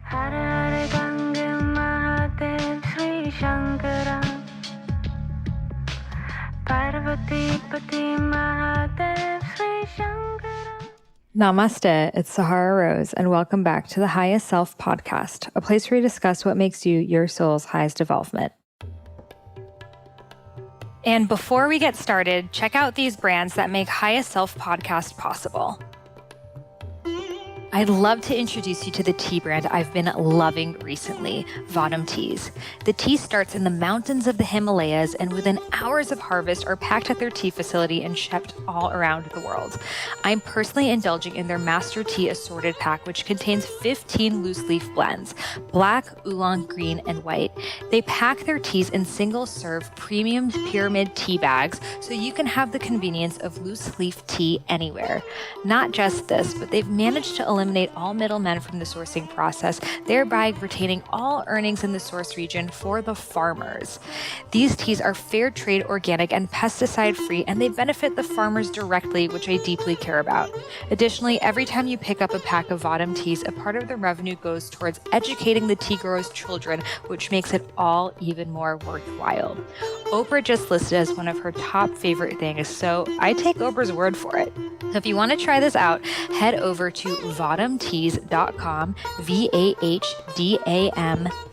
haterade gange mahadev Sri Shankara Parvati Pati Mahadev Sri Shankara. Namaste, it's Sahara Rose, and welcome back to the Highest Self podcast, a place where we discuss what makes you your soul's highest development. And before we get started, check out these brands that make Highest Self podcast possible. I'd love to introduce you to the tea brand I've been loving recently, Vadam Teas. The tea starts in the mountains of the Himalayas and within hours of harvest are packed at their tea facility and shipped all around the world. I'm personally indulging in their Master Tea Assorted Pack, which contains 15 loose leaf blends, black, oolong, green, and white. They pack their teas in single-serve premium pyramid tea bags so you can have the convenience of loose leaf tea anywhere. Not just this, but they've managed to eliminate all middlemen from the sourcing process, thereby retaining all earnings in the source region for the farmers. These teas are fair trade, organic, and pesticide-free, and they benefit the farmers directly, which I deeply care about. Additionally, every time you pick up a pack of Vadam teas, a part of the revenue goes towards educating the tea growers' children, which makes it all even more worthwhile. Oprah just listed as one of her top favorite things, so I take Oprah's word for it. So if you want to try this out, head over to vadamteas.com, VAHDAM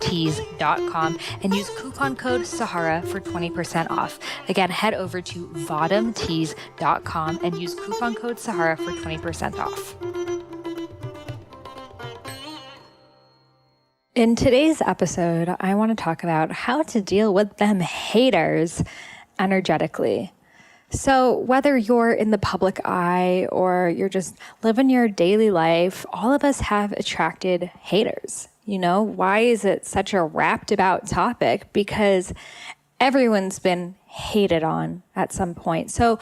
teas.com, and use coupon code Sahara for 20% off. Again, head over to vadamteas.com and use coupon code Sahara for 20% off. In today's episode, I want to talk about how to deal with them haters energetically. So whether you're in the public eye or you're just living your daily life, all of us have attracted haters. You know, why is it such a wrapped about topic? Because everyone's been hated on at some point. So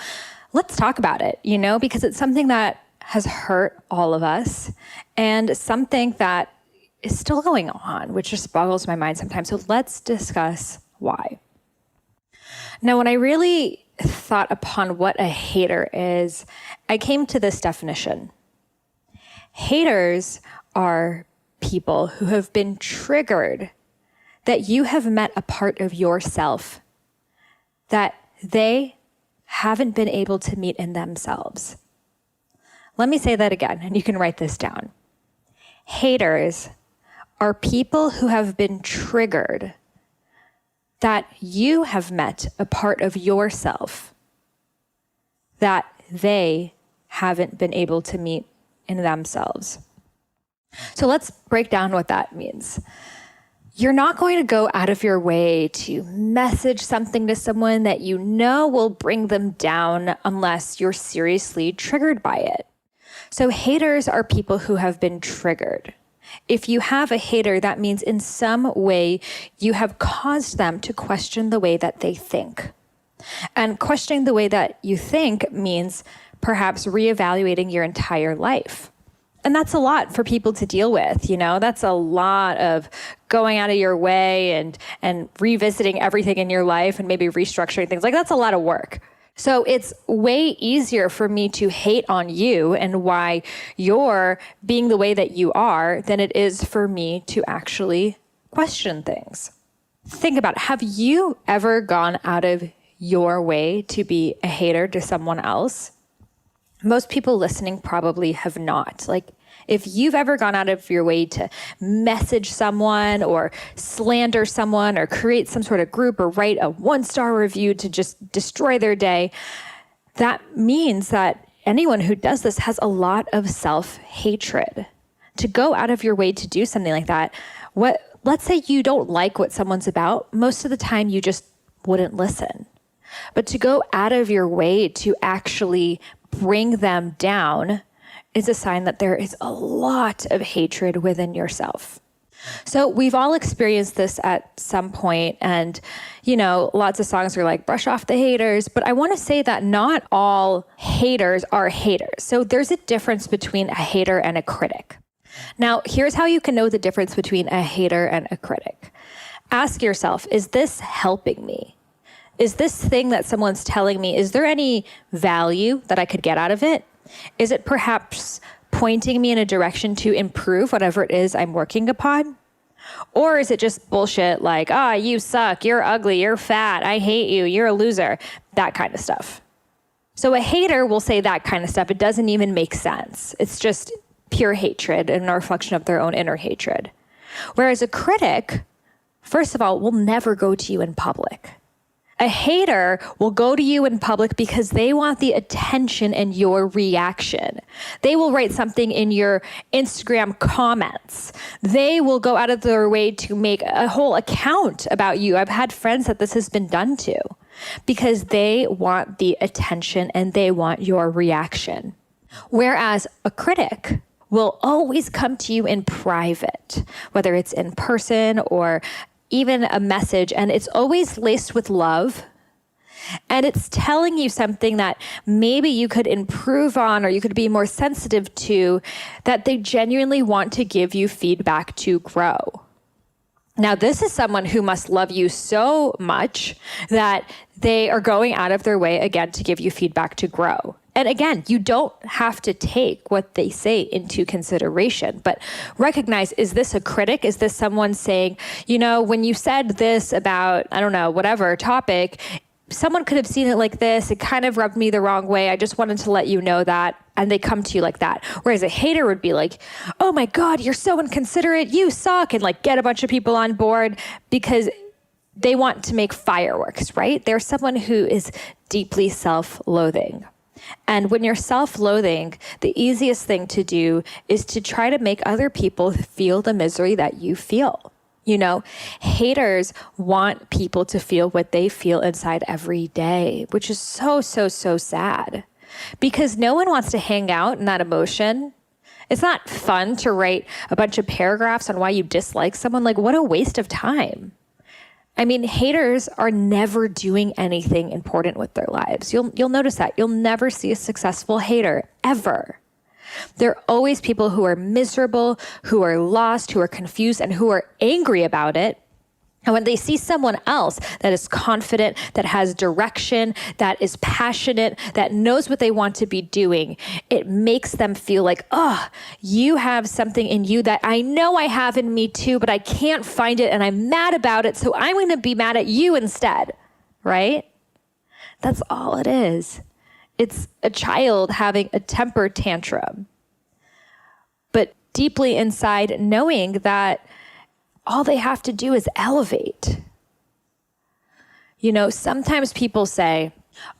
let's talk about it, you know, because it's something that has hurt all of us and something that is still going on, which just boggles my mind sometimes. So let's discuss why. Now, when I really thought upon what a hater is, I came to this definition. Haters are people who have been triggered that you have met a part of yourself that they haven't been able to meet in themselves. Let me say that again, and you can write this down. Haters are people who have been triggered that you have met a part of yourself that they haven't been able to meet in themselves. So let's break down what that means. You're not going to go out of your way to message something to someone that you know will bring them down unless you're seriously triggered by it. So haters are people who have been triggered. If you have a hater, that means in some way you have caused them to question the way that they think. And questioning the way that you think means perhaps reevaluating your entire life. And that's a lot for people to deal with, you know, that's a lot of going out of your way and revisiting everything in your life and maybe restructuring things. Like, that's a lot of work. So it's way easier for me to hate on you and why you're being the way that you are than it is for me to actually question things. Think about it. Have you ever gone out of your way to be a hater to someone else? Most people listening probably have not. Like, if you've ever gone out of your way to message someone or slander someone or create some sort of group or write a 1-star review to just destroy their day, that means that anyone who does this has a lot of self-hatred. To go out of your way to do something like that, let's say you don't like what someone's about, most of the time you just wouldn't listen. But to go out of your way to actually bring them down is a sign that there is a lot of hatred within yourself. So we've all experienced this at some point, and, you know, lots of songs are like, brush off the haters, but I want to say that not all haters are haters. So there's a difference between a hater and a critic. Now, here's how you can know the difference between a hater and a critic. Ask yourself, is this helping me? Is this thing that someone's telling me, is there any value that I could get out of it? Is it perhaps pointing me in a direction to improve whatever it is I'm working upon? Or is it just bullshit like, you suck, you're ugly, you're fat, I hate you, you're a loser, that kind of stuff. So a hater will say that kind of stuff. It doesn't even make sense. It's just pure hatred and a reflection of their own inner hatred. Whereas a critic, first of all, will never go to you in public. A hater will go to you in public because they want the attention and your reaction. They will write something in your Instagram comments. They will go out of their way to make a whole account about you. I've had friends that this has been done to because they want the attention and they want your reaction. Whereas a critic will always come to you in private, whether it's in person or even a message, and it's always laced with love. And it's telling you something that maybe you could improve on or you could be more sensitive to, that they genuinely want to give you feedback to grow. Now, this is someone who must love you so much that they are going out of their way, again, to give you feedback to grow. And again, you don't have to take what they say into consideration, but recognize, is this a critic? Is this someone saying, when you said this about, I don't know, whatever topic, someone could have seen it like this. It kind of rubbed me the wrong way. I just wanted to let you know that. And they come to you like that. Whereas a hater would be like, oh my God, you're so inconsiderate. You suck. And like get a bunch of people on board because they want to make fireworks, right? They're someone who is deeply self-loathing. And when you're self-loathing, the easiest thing to do is to try to make other people feel the misery that you feel. Haters want people to feel what they feel inside every day, which is so, so, so sad. Because no one wants to hang out in that emotion. It's not fun to write a bunch of paragraphs on why you dislike someone. Like, what a waste of time. I mean, haters are never doing anything important with their lives. You'll notice that. You'll never see a successful hater, ever. They're always people who are miserable, who are lost, who are confused, and who are angry about it. And when they see someone else that is confident, that has direction, that is passionate, that knows what they want to be doing, it makes them feel like, you have something in you that I know I have in me too, but I can't find it and I'm mad about it, so I'm going to be mad at you instead, right? That's all it is. It's a child having a temper tantrum, but deeply inside knowing that all they have to do is elevate. Sometimes people say,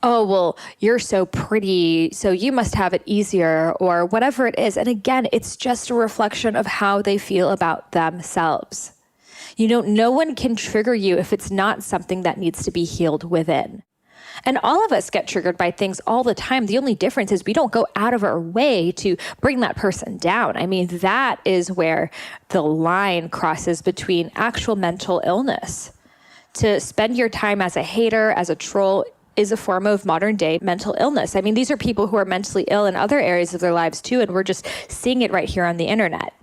oh, well, you're so pretty, so you must have it easier, or whatever it is. And again, it's just a reflection of how they feel about themselves. No one can trigger you if it's not something that needs to be healed within. And all of us get triggered by things all the time. The only difference is we don't go out of our way to bring that person down. I mean, that is where the line crosses between actual mental illness. To spend your time as a hater, as a troll, is a form of modern day mental illness. I mean, these are people who are mentally ill in other areas of their lives too, and we're just seeing it right here on the internet.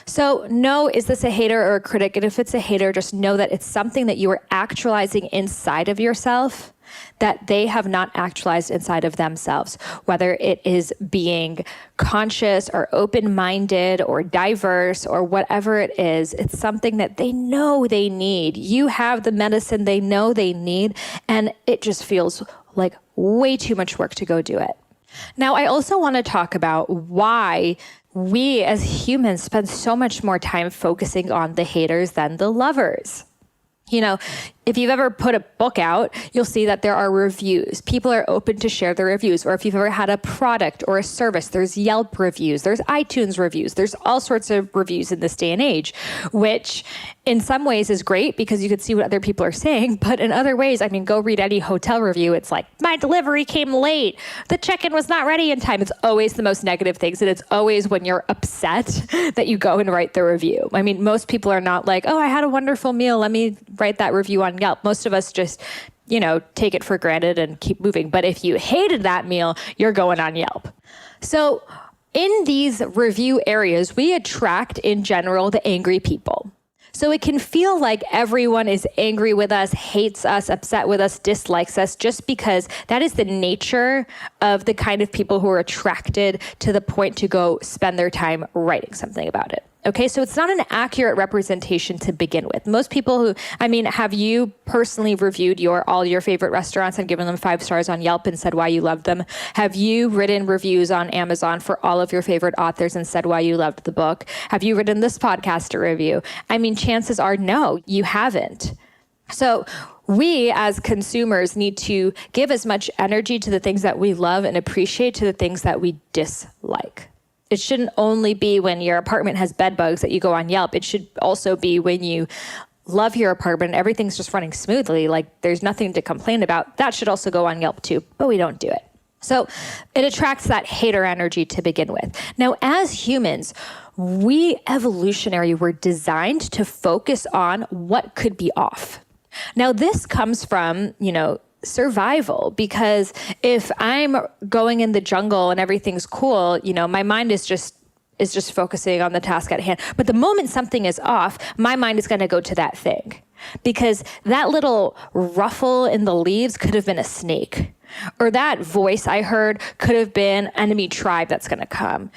So no, is this a hater or a critic? And if it's a hater, just know that it's something that you are actualizing inside of yourself that they have not actualized inside of themselves, whether it is being conscious or open-minded or diverse or whatever it is. It's something that they know they need. You have the medicine they know they need, and it just feels like way too much work to go do it. Now, I also want to talk about why we as humans spend so much more time focusing on the haters than the lovers. If you've ever put a book out, you'll see that there are reviews. People are open to share their reviews. Or if you've ever had a product or a service, there's Yelp reviews, there's iTunes reviews, there's all sorts of reviews in this day and age, which in some ways is great because you can see what other people are saying. But in other ways, I mean, go read any hotel review. It's like, my delivery came late. The check-in was not ready in time. It's always the most negative things. And it's always when you're upset that you go and write the review. I mean, most people are not like, oh, I had a wonderful meal. Let me write that review on Yelp. Most of us just, take it for granted and keep moving. But if you hated that meal, you're going on Yelp. So in these review areas, we attract in general the angry people. So it can feel like everyone is angry with us, hates us, upset with us, dislikes us, just because that is the nature of the kind of people who are attracted to the point to go spend their time writing something about it. Okay, so it's not an accurate representation to begin with. Most people who, have you personally reviewed all your favorite restaurants and given them 5 stars on Yelp and said why you loved them? Have you written reviews on Amazon for all of your favorite authors and said why you loved the book? Have you written this podcast a review? Chances are no, you haven't. So we as consumers need to give as much energy to the things that we love and appreciate to the things that we dislike. It shouldn't only be when your apartment has bed bugs that you go on Yelp. It should also be when you love your apartment and everything's just running smoothly, like there's nothing to complain about. That should also go on Yelp too, but we don't do it. So it attracts that hater energy to begin with. Now, as humans, we evolutionary were designed to focus on what could be off. Now, this comes from, survival, because if I'm going in the jungle and everything's cool, my mind is just focusing on the task at hand. But the moment something is off, my mind is going to go to that thing, because that little ruffle in the leaves could have been a snake, or that voice I heard could have been enemy tribe that's going to come.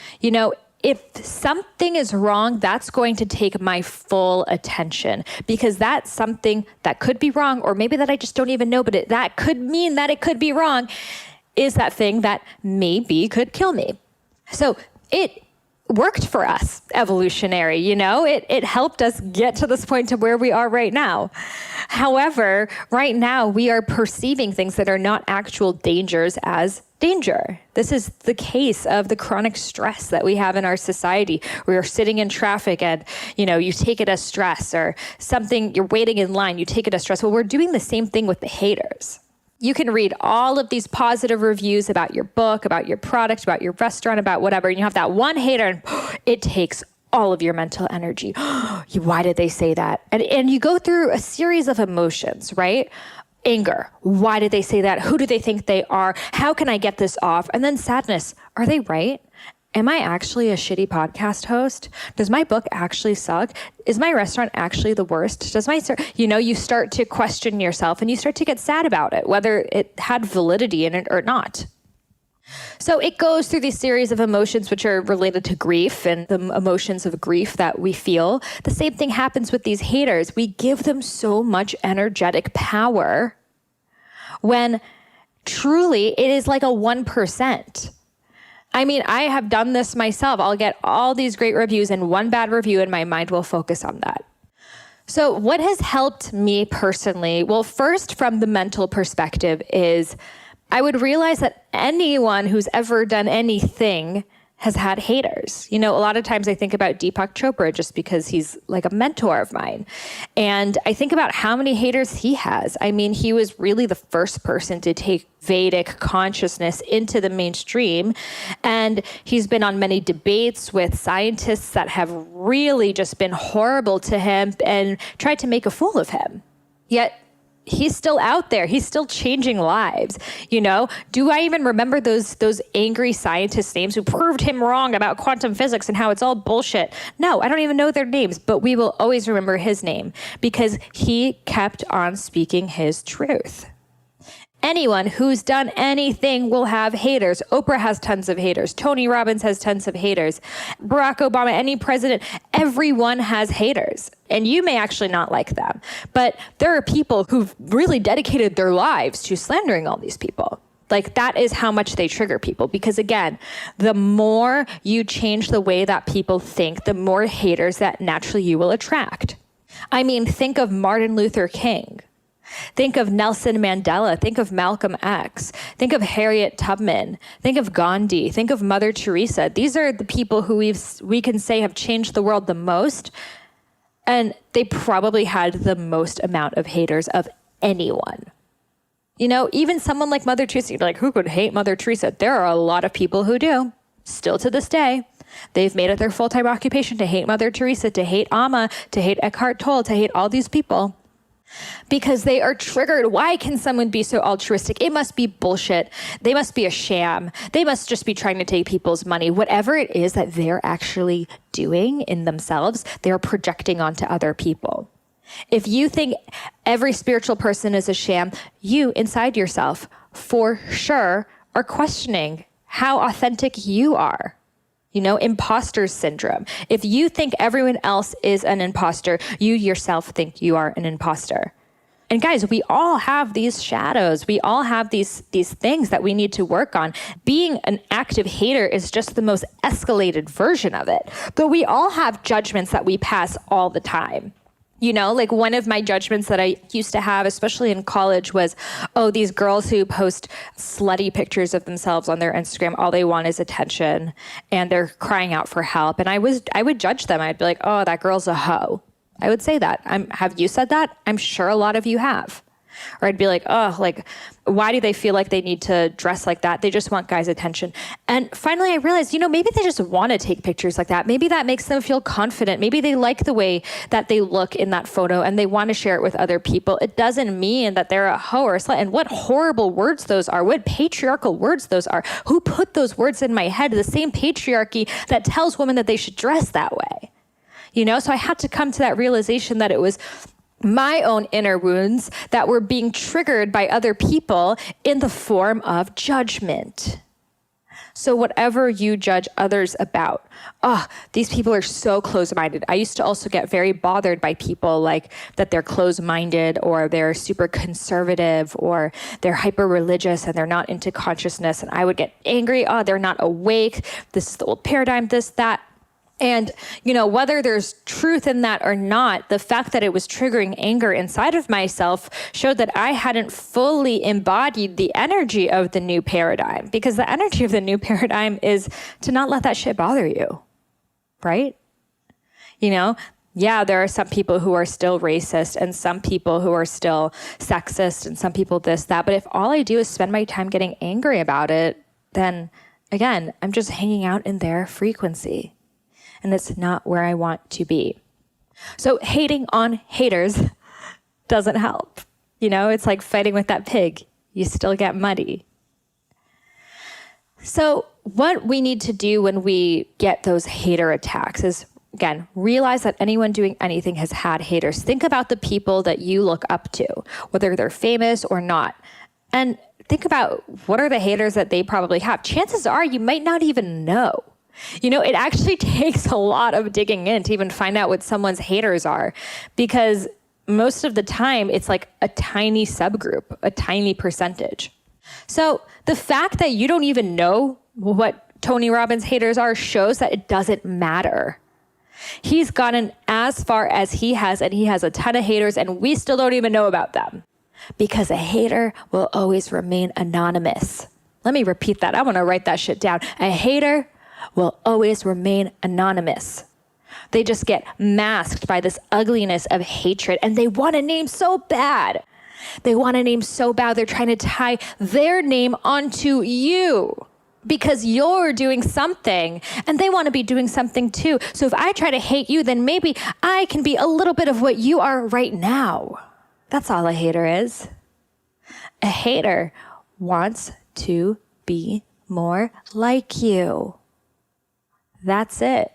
If something is wrong, that's going to take my full attention, because that's something that could be wrong, or maybe that I just don't even know, but that could mean that it could be wrong, is that thing that maybe could kill me. So it worked for us, evolutionary, it helped us get to this point to where we are right now. However, right now we are perceiving things that are not actual dangers as danger. This is the case of the chronic stress that we have in our society. We are sitting in traffic and, you take it as stress, or something, you're waiting in line, you take it as stress. Well, we're doing the same thing with the haters. You can read all of these positive reviews about your book, about your product, about your restaurant, about whatever, and you have that one hater and it takes all of your mental energy. Why did they say that? And you go through a series of emotions, right? Anger. Why did they say that? Who do they think they are? How can I get this off? And then sadness. Are they right? Am I actually a shitty podcast host? Does my book actually suck? Is my restaurant actually the worst? You start to question yourself and you start to get sad about it, whether it had validity in it or not. So it goes through these series of emotions which are related to grief and the emotions of grief that we feel. The same thing happens with these haters. We give them so much energetic power when truly it is like a 1%. I have done this myself. I'll get all these great reviews and one bad review and my mind will focus on that. So what has helped me personally? Well, first from the mental perspective is I would realize that anyone who's ever done anything has had haters. A lot of times I think about Deepak Chopra just because he's like a mentor of mine. And I think about how many haters he has. He was really the first person to take Vedic consciousness into the mainstream. And he's been on many debates with scientists that have really just been horrible to him and tried to make a fool of him. Yet he's still out there. He's still changing lives. Do I even remember those angry scientists' names who proved him wrong about quantum physics and how it's all bullshit? No, I don't even know their names, but we will always remember his name because he kept on speaking his truth. Anyone who's done anything will have haters. Oprah has tons of haters. Tony Robbins has tons of haters. Barack Obama, any president, everyone has haters. And you may actually not like them. But there are people who've really dedicated their lives to slandering all these people. Like that is how much they trigger people. Because again, the more you change the way that people think, the more haters that naturally you will attract. Think of Martin Luther King. Think of Nelson Mandela. Think of Malcolm X. Think of Harriet Tubman. Think of Gandhi. Think of Mother Teresa. These are the people who we can say have changed the world the most. And they probably had the most amount of haters of anyone. Even someone like Mother Teresa, you're like, who could hate Mother Teresa? There are a lot of people who do, still to this day. They've made it their full-time occupation to hate Mother Teresa, to hate Amma, to hate Eckhart Tolle, to hate all these people. because they are triggered. Why can someone be so altruistic? It must be bullshit. They must be a sham. They must just be trying to take people's money. Whatever it is that they're actually doing in themselves, they're projecting onto other people. If you think every spiritual person is a sham, you inside yourself for sure are questioning how authentic you are. Imposter syndrome. If you think everyone else is an imposter, you yourself think you are an imposter. And guys, we all have these shadows. We all have these things that we need to work on. Being an active hater is just the most escalated version of it. But we all have judgments that we pass all the time. Like one of my judgments that I used to have, especially in college, was, these girls who post slutty pictures of themselves on their Instagram, all they want is attention and they're crying out for help. And I would judge them. I'd be like, oh, that girl's a hoe. I would say that. Have you said that? I'm sure a lot of you have. Or I'd be like, why do they feel like they need to dress like that? They just want guys' attention. And finally I realized, maybe they just want to take pictures like that. Maybe that makes them feel confident. Maybe they like the way that they look in that photo and they want to share it with other people. It doesn't mean that they're a hoe or a slut. And what horrible words those are. What patriarchal words those are. Who put those words in my head? The same patriarchy that tells women that they should dress that way. So I had to come to that realization that it was my own inner wounds that were being triggered by other people in the form of judgment. So whatever you judge others about, these people are so close-minded. I used to also get very bothered by people like that they're close-minded or they're super conservative or they're hyper-religious and they're not into consciousness. And I would get angry. They're not awake. This is the old paradigm, this, that. And, whether there's truth in that or not, the fact that it was triggering anger inside of myself showed that I hadn't fully embodied the energy of the new paradigm, because the energy of the new paradigm is to not let that shit bother you, right? There are some people who are still racist and some people who are still sexist and some people this, that. But if all I do is spend my time getting angry about it, then again, I'm just hanging out in their frequency. And it's not where I want to be. So hating on haters doesn't help. It's like fighting with that pig. You still get muddy. So what we need to do when we get those hater attacks is, again, realize that anyone doing anything has had haters. Think about the people that you look up to, whether they're famous or not. And think about what are the haters that they probably have. Chances are you might not even know. It actually takes a lot of digging in to even find out what someone's haters are, because most of the time it's like a tiny subgroup, a tiny percentage. So the fact that you don't even know what Tony Robbins' haters are shows that it doesn't matter. He's gotten as far as he has, and he has a ton of haters, and we still don't even know about them, because a hater will always remain anonymous. Let me repeat that. I want to write that shit down. A hater will always remain anonymous. They just get masked by this ugliness of hatred, and they want a name so bad. They want a name so bad. They're trying to tie their name onto you because you're doing something, and they want to be doing something too. So if I try to hate you, then maybe I can be a little bit of what you are right now. That's all a hater is. A hater wants to be more like you. That's it.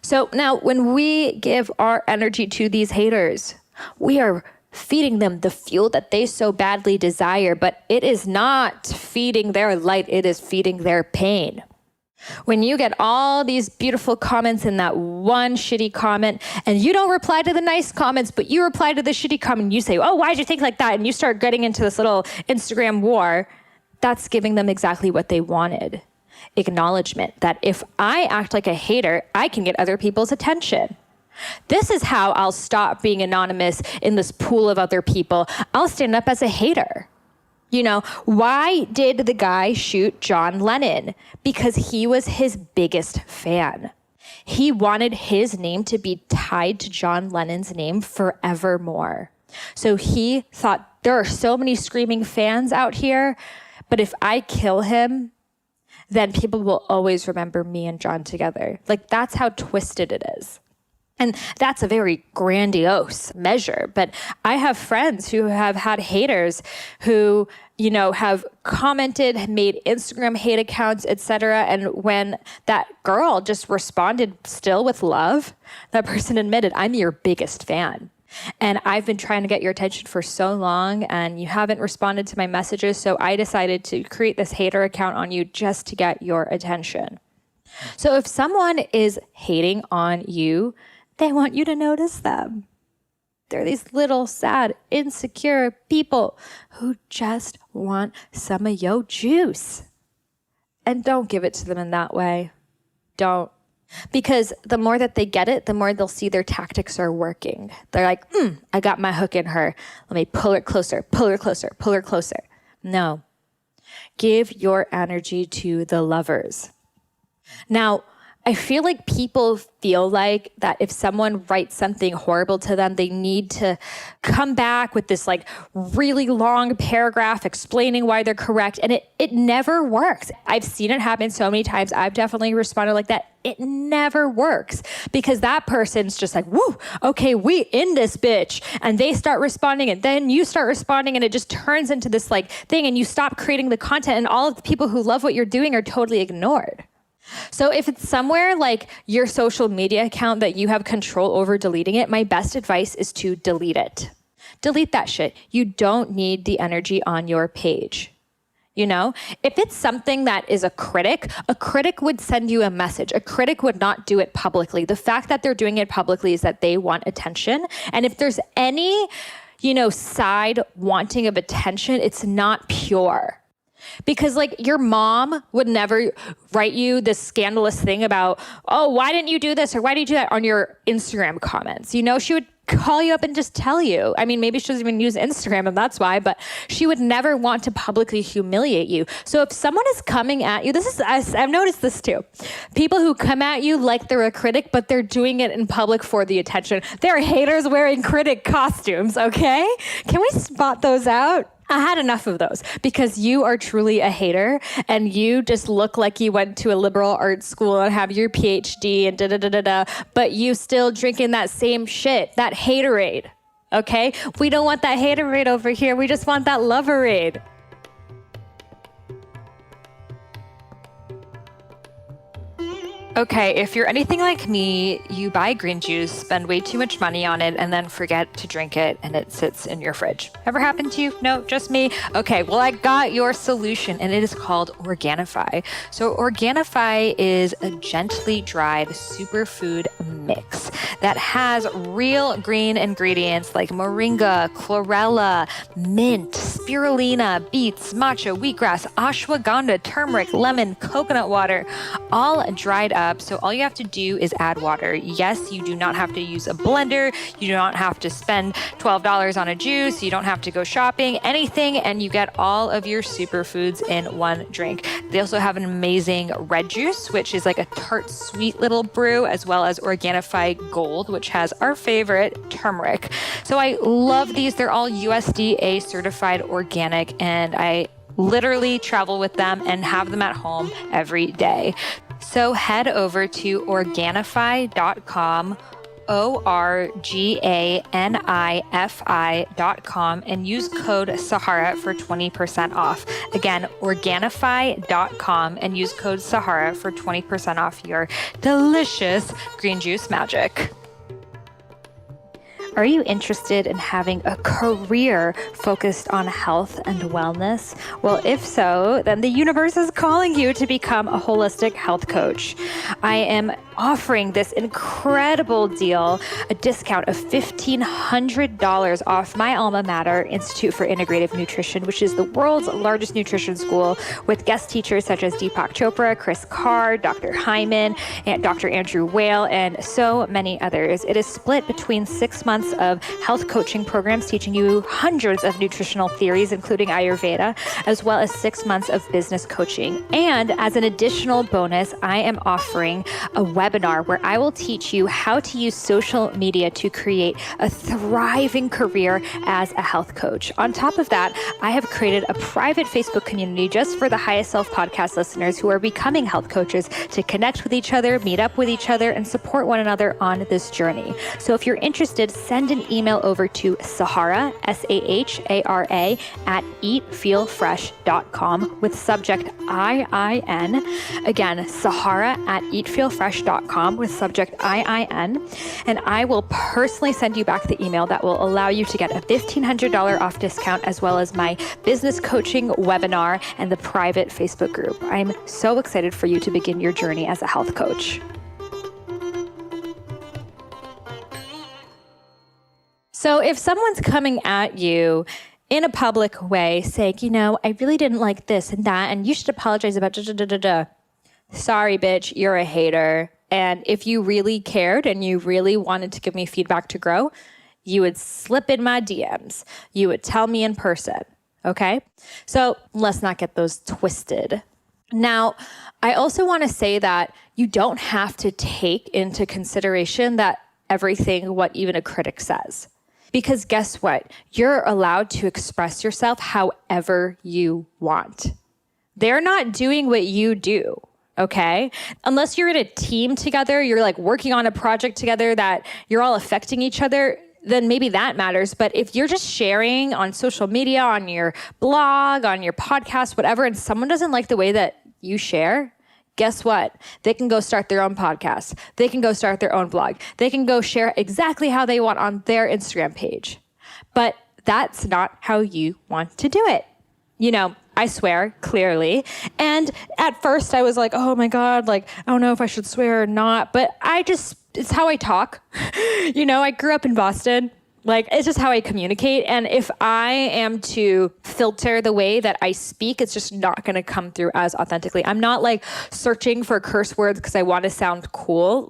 So now when we give our energy to these haters, we are feeding them the fuel that they so badly desire, but it is not feeding their light, it is feeding their pain. When you get all these beautiful comments in that one shitty comment, and you don't reply to the nice comments, but you reply to the shitty comment, and you say, why'd you think like that? And you start getting into this little Instagram war, that's giving them exactly what they wanted. Acknowledgement that if I act like a hater, I can get other people's attention. This is how I'll stop being anonymous in this pool of other people. I'll stand up as a hater. Why did the guy shoot John Lennon? Because he was his biggest fan. He wanted his name to be tied to John Lennon's name forevermore. So he thought, there are so many screaming fans out here, but if I kill him, then people will always remember me and John together. Like, that's how twisted it is. And that's a very grandiose measure. But I have friends who have had haters who, have commented, made Instagram hate accounts, etc. And when that girl just responded still with love, that person admitted, I'm your biggest fan. And I've been trying to get your attention for so long and you haven't responded to my messages. So I decided to create this hater account on you just to get your attention. So if someone is hating on you, they want you to notice them. They're these little sad, insecure people who just want some of your juice. And don't give it to them in that way. Don't. Because the more that they get it, the more they'll see their tactics are working. They're like, I got my hook in her. Let me pull her closer, pull her closer, pull her closer. No. Give your energy to the lovers. Now, I feel like people feel like that if someone writes something horrible to them, they need to come back with this like really long paragraph explaining why they're correct. And it never works. I've seen it happen so many times. I've definitely responded like that. It never works because that person's just like, woo, okay, we in this bitch. And they start responding and then you start responding and it just turns into this like thing and you stop creating the content and all of the people who love what you're doing are totally ignored. So if it's somewhere like your social media account that you have control over deleting it, my best advice is to delete it. Delete that shit. You don't need the energy on your page. If it's something that is a critic would send you a message. A critic would not do it publicly. The fact that they're doing it publicly is that they want attention. And if there's any, side wanting of attention, it's not pure. Because like your mom would never write you this scandalous thing about, oh, why didn't you do this? Or why did you do that on your Instagram comments? She would call you up and just tell you. I mean, maybe she doesn't even use Instagram and that's why, but she would never want to publicly humiliate you. So if someone is coming at you, I've noticed this too. People who come at you like they're a critic, but they're doing it in public for the attention. They're haters wearing critic costumes, okay? Can we spot those out? I had enough of those because you are truly a hater and you just look like you went to a liberal arts school and have your PhD and da-da-da-da-da, but you still drinking that same shit, that haterade, okay? We don't want that haterade over here. We just want that loverade. Okay, if you're anything like me, you buy green juice, spend way too much money on it, and then forget to drink it, and it sits in your fridge. Ever happened to you? No, just me? Okay, well, I got your solution, and it is called Organifi. So Organifi is a gently dried superfood mix that has real green ingredients like moringa, chlorella, mint, spirulina, beets, matcha, wheatgrass, ashwagandha, turmeric, lemon, coconut water, all dried up. So all you have to do is add water. Yes, you do not have to use a blender. You do not have to spend $12 on a juice. You don't have to go shopping, anything, and you get all of your superfoods in one drink. They also have an amazing red juice, which is like a tart, sweet little brew, as well as Organifi Gold, which has our favorite turmeric. So I love these. They're all USDA certified organic, and I literally travel with them and have them at home every day. So head over to Organifi.com, Organifi.com, and use code Sahara for 20% off. Again, Organifi.com and use code Sahara for 20% off your delicious green juice magic. Are you interested in having a career focused on health and wellness? Well, if so, then the universe is calling you to become a holistic health coach. I am offering this incredible deal, a discount of $1,500 off my alma mater, Institute for Integrative Nutrition, which is the world's largest nutrition school with guest teachers such as Deepak Chopra, Chris Carr, Dr. Hyman, and Dr. Andrew Whale, and so many others. It is split between 6 months of health coaching programs teaching you hundreds of nutritional theories, including Ayurveda, as well as 6 months of business coaching. And as an additional bonus, I am offering a website webinar where I will teach you how to use social media to create a thriving career as a health coach. On top of that, I have created a private Facebook community just for the Highest Self podcast listeners who are becoming health coaches to connect with each other, meet up with each other, and support one another on this journey. So if you're interested, send an email over to Sahara, Sahara, at eatfeelfresh.com with subject IIN. Again, Sahara at eatfeelfresh.com with subject IIN. And I will personally send you back the email that will allow you to get a $1,500 off discount, as well as my business coaching webinar and the private Facebook group. I'm so excited for you to begin your journey as a health coach. So if someone's coming at you in a public way saying, I really didn't like this and that, and you should apologize about da-da-da-da-da. Sorry, bitch, you're a hater. And if you really cared and you really wanted to give me feedback to grow, you would slip in my DMs. You would tell me in person, okay? So let's not get those twisted. Now, I also want to say that you don't have to take into consideration that everything what even a critic says. Because guess what? You're allowed to express yourself however you want. They're not doing what you do, okay? Unless you're in a team together, you're like working on a project together that you're all affecting each other, then maybe that matters. But if you're just sharing on social media, on your blog, on your podcast, whatever, and someone doesn't like the way that you share, guess what? They can go start their own podcast. They can go start their own blog. They can go share exactly how they want on their Instagram page. But that's not how you want to do it. I swear, clearly. And at first I was like, oh my God, I don't know if I should swear or not. But it's how I talk. I grew up in Boston. It's just how I communicate. And if I am to filter the way that I speak, it's just not going to come through as authentically. I'm not searching for curse words because I want to sound cool.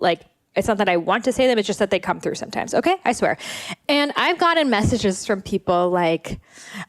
It's not that I want to say them. It's just that they come through sometimes. Okay. I swear. And I've gotten messages from people like,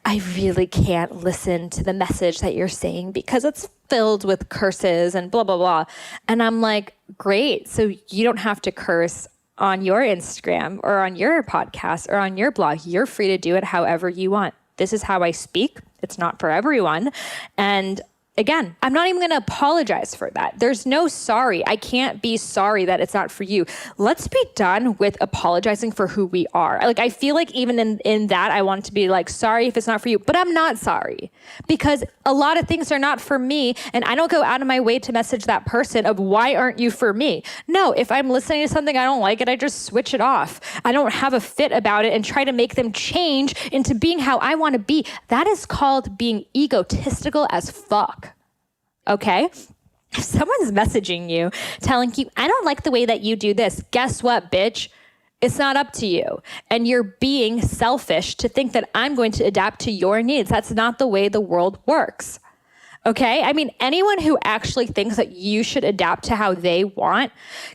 I really can't listen to the message that you're saying because it's filled with curses and blah, blah, blah. And I'm like, great. So you don't have to curse on your Instagram or on your podcast or on your blog. You're free to do it however you want. This is how I speak. It's not for everyone. And again, I'm not even going to apologize for that. There's no sorry. I can't be sorry that it's not for you. Let's be done with apologizing for who we are. I feel like even in that, I want to be sorry if it's not for you, but I'm not sorry because a lot of things are not for me. And I don't go out of my way to message that person of why aren't you for me? No, if I'm listening to something I don't like it, I just switch it off. I don't have a fit about it and try to make them change into being how I want to be. That is called being egotistical as fuck. Okay? If someone's messaging you, telling you, I don't like the way that you do this, guess what, bitch? It's not up to you. And you're being selfish to think that I'm going to adapt to your needs. That's not the way the world works. Okay? Anyone who actually thinks that you should adapt to how they want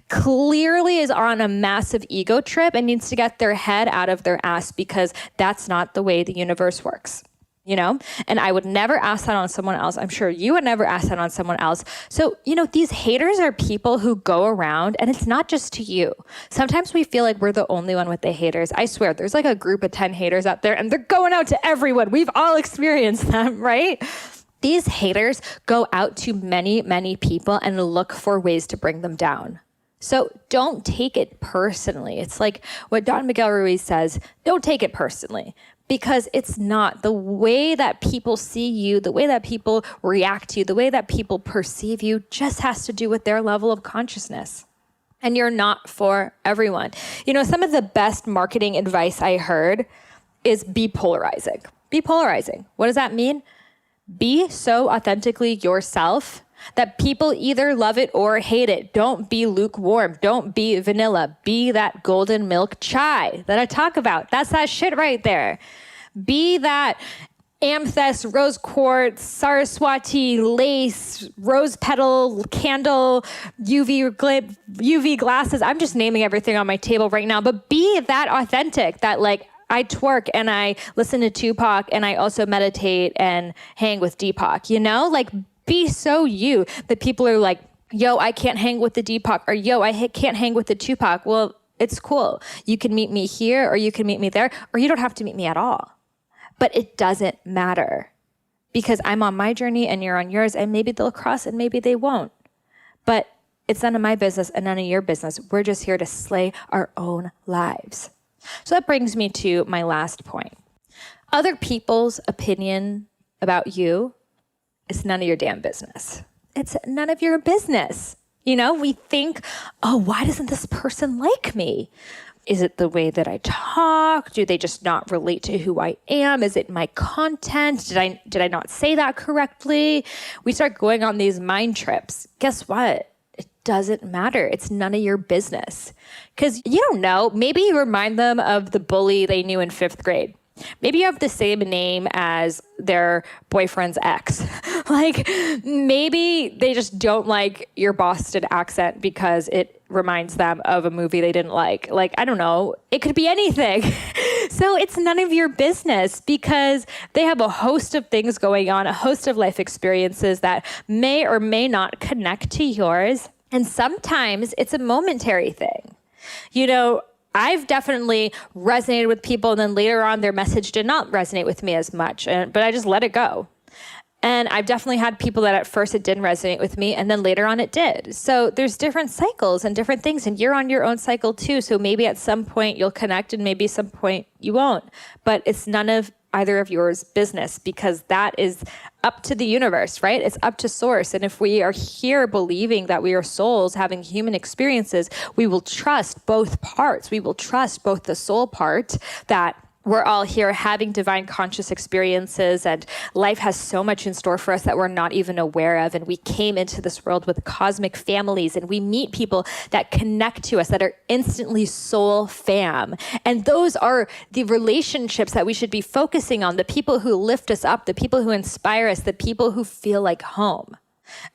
clearly is on a massive ego trip and needs to get their head out of their ass because that's not the way the universe works. And I would never ask that on someone else. I'm sure you would never ask that on someone else. So, these haters are people who go around, and it's not just to you. Sometimes we feel like we're the only one with the haters. I swear, there's a group of 10 haters out there, and they're going out to everyone. We've all experienced them, right? These haters go out to many, many people and look for ways to bring them down. So don't take it personally. It's like what Don Miguel Ruiz says, don't take it personally. Because it's not. The way that people see you, the way that people react to you, the way that people perceive you just has to do with their level of consciousness. And you're not for everyone. Some of the best marketing advice I heard is be polarizing. Be polarizing. What does that mean? Be so authentically yourself that people either love it or hate it. Don't be lukewarm. Don't be vanilla. Be that golden milk chai that I talk about. That's that shit right there. Be that amethyst, rose quartz, Saraswati, lace, rose petal, candle, UV glasses. I'm just naming everything on my table right now, but be that authentic, that I twerk and I listen to Tupac and I also meditate and hang with Deepak, Be so you that people are yo, I can't hang with the Deepak, or yo, can't hang with the Tupac. Well, it's cool. You can meet me here, or you can meet me there, or you don't have to meet me at all. But it doesn't matter, because I'm on my journey and you're on yours, and maybe they'll cross and maybe they won't. But it's none of my business and none of your business. We're just here to slay our own lives. So that brings me to my last point. Other people's opinion about you is none of your damn business. It's none of your business. You know, we think, oh, why doesn't this person like me? Is it the way that I talk? Do they just not relate to who I am? Is it my content? Did I not say that correctly? We start going on these mind trips. Guess what? It doesn't matter. It's none of your business. Because you don't know. Maybe you remind them of the bully they knew in 5th grade. Maybe you have the same name as their boyfriend's ex. Like, maybe they just don't like your Boston accent because it reminds them of a movie they didn't like. Like, I don't know. It could be anything. So it's none of your business, because they have a host of things going on, a host of life experiences that may or may not connect to yours. And sometimes it's a momentary thing. You know, I've definitely resonated with people, and then later on their message did not resonate with me as much, but I just let it go. And I've definitely had people that at first it didn't resonate with me, and then later on it did. So there's different cycles and different things, and you're on your own cycle too. So maybe at some point you'll connect, and maybe some point you won't. But it's none of either of yours business, because that is up to the universe, right? It's up to source. And if we are here believing that we are souls having human experiences, we will trust both parts. We will trust both the soul part, that we're all here having divine conscious experiences, and life has so much in store for us that we're not even aware of. And we came into this world with cosmic families, and we meet people that connect to us, that are instantly soul fam. And those are the relationships that we should be focusing on, the people who lift us up, the people who inspire us, the people who feel like home.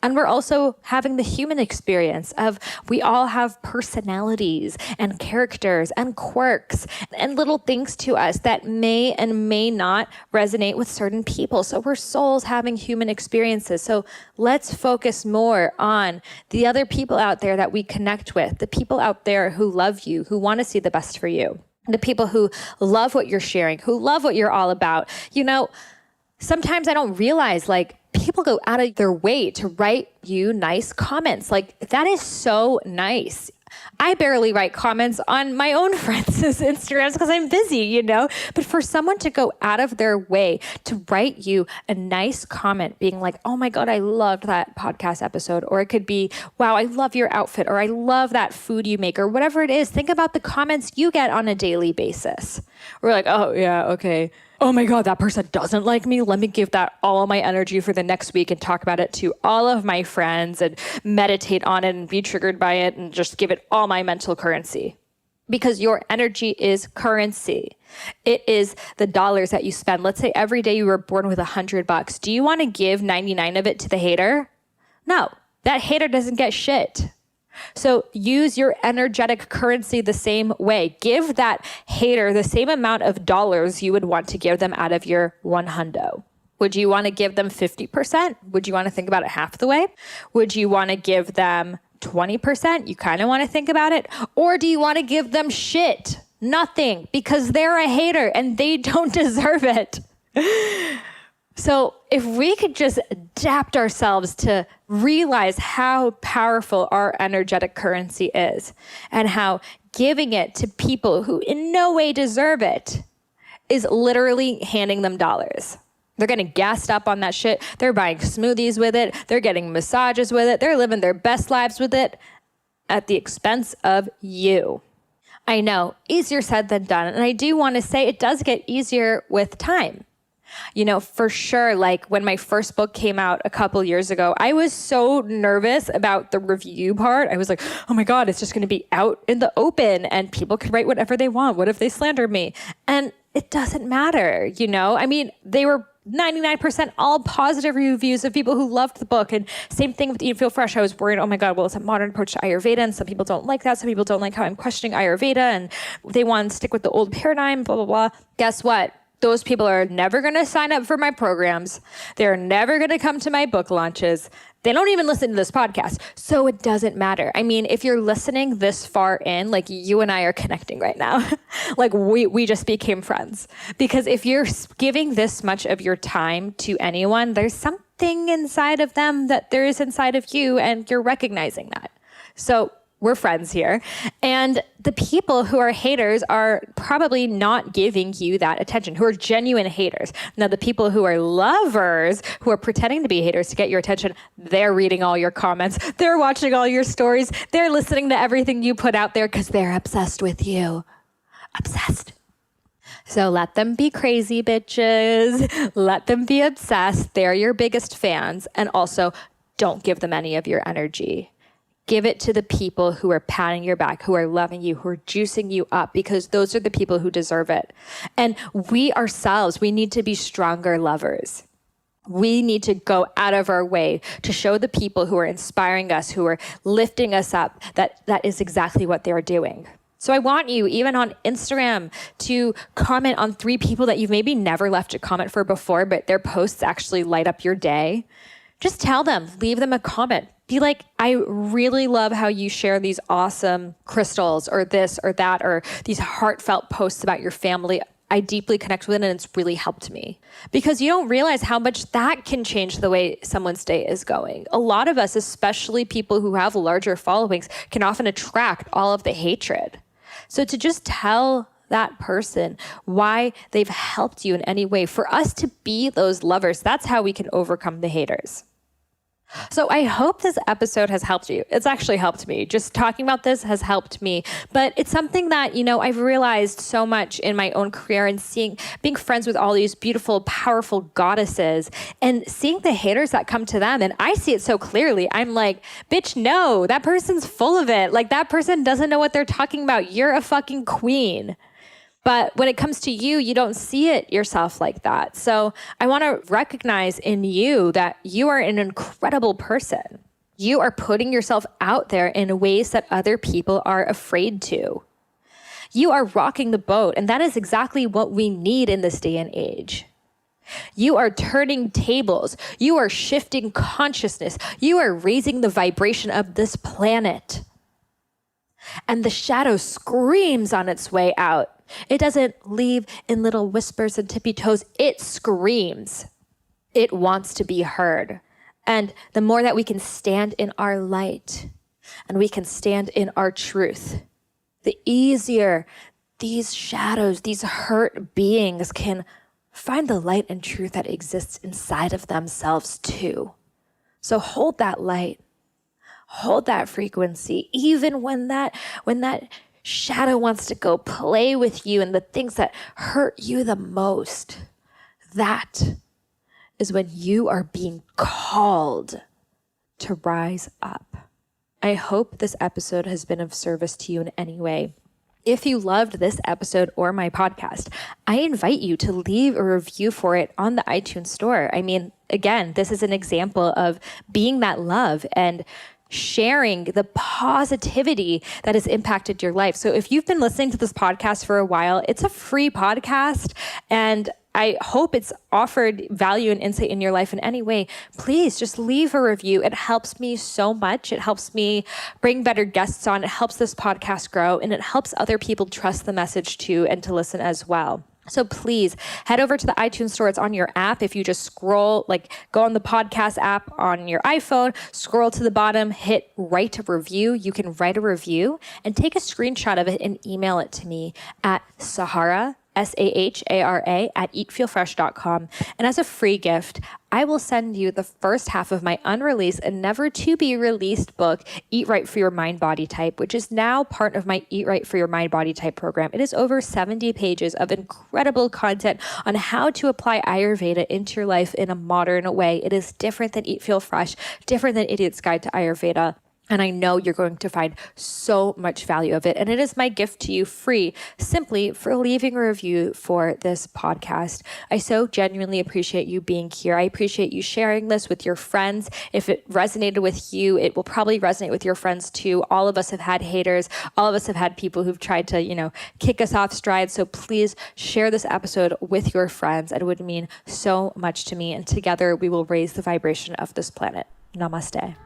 And we're also having the human experience of, we all have personalities and characters and quirks and little things to us that may and may not resonate with certain people. So we're souls having human experiences. So let's focus more on the other people out there that we connect with, the people out there who love you, who want to see the best for you, the people who love what you're sharing, who love what you're all about. You know, sometimes I don't realize, like, people go out of their way to write you nice comments. Like, that is so nice. I barely write comments on my own friends' Instagrams because I'm busy, you know? But for someone to go out of their way to write you a nice comment being like, oh my God, I loved that podcast episode. Or it could be, wow, I love your outfit. Or I love that food you make, or whatever it is. Think about the comments you get on a daily basis. We're like, oh yeah, okay. Oh my God, that person doesn't like me. Let me give that all my energy for the next week and talk about it to all of my friends and meditate on it and be triggered by it and just give it all my mental currency. Because your energy is currency. It is the dollars that you spend. Let's say every day you were born with $100. Do you want to give 99 of it to the hater? No, that hater doesn't get shit. So use your energetic currency the same way. Give that hater the same amount of dollars you would want to give them out of your $100. Would you want to give them 50%? Would you want to think about it half the way? Would you want to give them 20%? You kind of want to think about it. Or do you want to give them shit? Nothing, because they're a hater and they don't deserve it. So if we could just adapt ourselves to realize how powerful our energetic currency is, and how giving it to people who in no way deserve it is literally handing them dollars. They're getting gassed up on that shit. They're buying smoothies with it. They're getting massages with it. They're living their best lives with it at the expense of you. I know, easier said than done. And I do want to say it does get easier with time. You know, for sure, like when my first book came out a couple years ago, I was so nervous about the review part. I was like, oh my God, it's just going to be out in the open and people can write whatever they want. What if they slander me? And it doesn't matter, you know? I mean, they were 99% all positive reviews of people who loved the book. And same thing with Eat and Feel Fresh. I was worried, oh my God, well, it's a modern approach to Ayurveda, and some people don't like that. Some people don't like how I'm questioning Ayurveda, and they want to stick with the old paradigm, blah, blah, blah. Guess what? Those people are never going to sign up for my programs. They're never going to come to my book launches. They don't even listen to this podcast. So it doesn't matter. I mean, if you're listening this far in, like you and I are connecting right now, like we just became friends. Because if you're giving this much of your time to anyone, there's something inside of them that there is inside of you, and you're recognizing that. So we're friends here. And the people who are haters are probably not giving you that attention, who are genuine haters. Now, the people who are lovers, who are pretending to be haters to get your attention, they're reading all your comments. They're watching all your stories. They're listening to everything you put out there because they're obsessed with you. Obsessed. So let them be crazy, bitches. Let them be obsessed. They're your biggest fans. And also, don't give them any of your energy. Give it to the people who are patting your back, who are loving you, who are juicing you up, because those are the people who deserve it. And we ourselves, we need to be stronger lovers. We need to go out of our way to show the people who are inspiring us, who are lifting us up, that that is exactly what they're doing. So I want you, even on Instagram, to comment on 3 people that you've maybe never left a comment for before, but their posts actually light up your day. Just tell them, leave them a comment. Be like, I really love how you share these awesome crystals or this or that, or these heartfelt posts about your family. I deeply connect with it, and it's really helped me. Because you don't realize how much that can change the way someone's day is going. A lot of us, especially people who have larger followings, can often attract all of the hatred. So to just tell that person why they've helped you in any way, for us to be those lovers, that's how we can overcome the haters. So I hope this episode has helped you. It's actually helped me. Just talking about this has helped me. But it's something that, I've realized so much in my own career, and being friends with all these beautiful, powerful goddesses and seeing the haters that come to them. And I see it so clearly. I'm like, bitch, no, that person's full of it. Like, that person doesn't know what they're talking about. You're a fucking queen. But when it comes to you, you don't see it yourself like that. So I want to recognize in you that you are an incredible person. You are putting yourself out there in ways that other people are afraid to. You are rocking the boat, and that is exactly what we need in this day and age. You are turning tables. You are shifting consciousness. You are raising the vibration of this planet. And the shadow screams on its way out. It doesn't leave in little whispers and tippy toes. It screams. It wants to be heard. And the more that we can stand in our light and we can stand in our truth, the easier these shadows, these hurt beings can find the light and truth that exists inside of themselves too. So hold that light. Hold that frequency, even when that shadow wants to go play with you and the things that hurt you the most. That is when you are being called to rise up. I hope this episode has been of service to you in any way. If you loved this episode or my podcast, I invite you to leave a review for it on the iTunes store. I mean, again, this is an example of being that love and sharing the positivity that has impacted your life. So if you've been listening to this podcast for a while, it's a free podcast, and I hope it's offered value and insight in your life in any way. Please just leave a review. It helps me so much. It helps me bring better guests on. It helps this podcast grow, and it helps other people trust the message too and to listen as well. So please head over to the iTunes store. It's on your app. If you just scroll, go on the podcast app on your iPhone, scroll to the bottom, hit write a review. You can write a review and take a screenshot of it and email it to me at Sahara, Sahara at eatfeelfresh.com. And as a free gift, I will send you the first half of my unreleased and never to be released book, Eat Right for Your Mind Body Type, which is now part of my Eat Right for Your Mind Body Type program. It is over 70 pages of incredible content on how to apply Ayurveda into your life in a modern way. It is different than Eat Feel Fresh, different than Idiot's Guide to Ayurveda. And I know you're going to find so much value of it. And it is my gift to you free, simply for leaving a review for this podcast. I so genuinely appreciate you being here. I appreciate you sharing this with your friends. If it resonated with you, it will probably resonate with your friends too. All of us have had haters. All of us have had people who've tried to, kick us off stride. So please share this episode with your friends. It would mean so much to me. And together we will raise the vibration of this planet. Namaste.